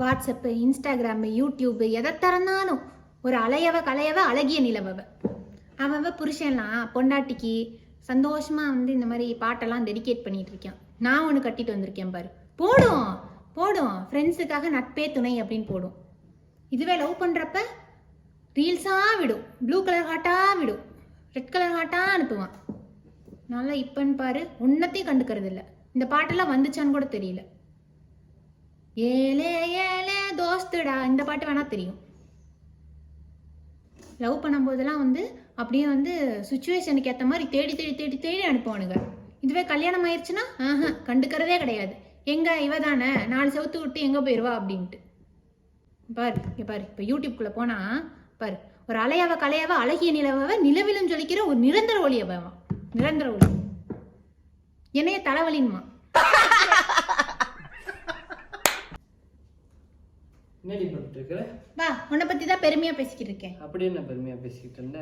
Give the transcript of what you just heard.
WhatsApp, Instagram, YouTube எதை திறந்தாலும் ஒரு கலையவ அழகிய நிலவவ. அவன் புருஷன்லாம் பொண்டாட்டிக்கு சந்தோஷமாக இந்த மாதிரி பாட்டெல்லாம் டெடிகேட் பண்ணிட்டு இருக்கேன். நான் ஒன்று கட்டிட்டு வந்திருக்கேன் பாரு. போடும் ஃப்ரெண்ட்ஸுக்காக நட்பே துணை அப்படின்னு போடும். இதுவே லவ் பண்ணுறப்ப ரீல்ஸாக விடும், ப்ளூ கலர் ஹாட்டாக விடும், ரெட் கலர் ஹாட்டாக அனுப்புவான். நல்லா இப்பன்னு பாரு, ஒன்றத்தையும் கண்டுக்கிறது இல்லை. இந்த பாட்டெல்லாம் வந்துச்சான்னு கூட தெரியல. ஏலே ஏலே தோஸ்துடா இந்த பாட்டு வேணா தெரியும். லவ் பண்ணும்போதெல்லாம் அப்படியே சுச்சுவேஷனுக்கு ஏற்ற மாதிரி தேடி தேடி தேடி தேடி அனுப்புவானுங்க. இதுவே கல்யாணம் ஆயிடுச்சுன்னா கண்டுக்கிறதே கிடையாது. எங்க இவ தானே 4 செவத்து விட்டு எங்கே போயிடுவா அப்படின்ட்டு. பாரு இப்போ யூடியூப்குள்ளே போனா பாரு, ஒரு கலையவ அழகிய நிலவ நிலவிலும் ஜொலிக்கிற ஒரு நிரந்தர ஒளியவன். நிரந்தர ஒளி என்னைய தலைவலின்மா. என்னடி பண்ணிட்டு இருக்க? வா, உன்னை பத்தி தான் பெருமையா பேசிக்கிட்டு இருக்கேன். அப்படி என்ன பெருமையா பேசிக்கிட்டு இருந்த?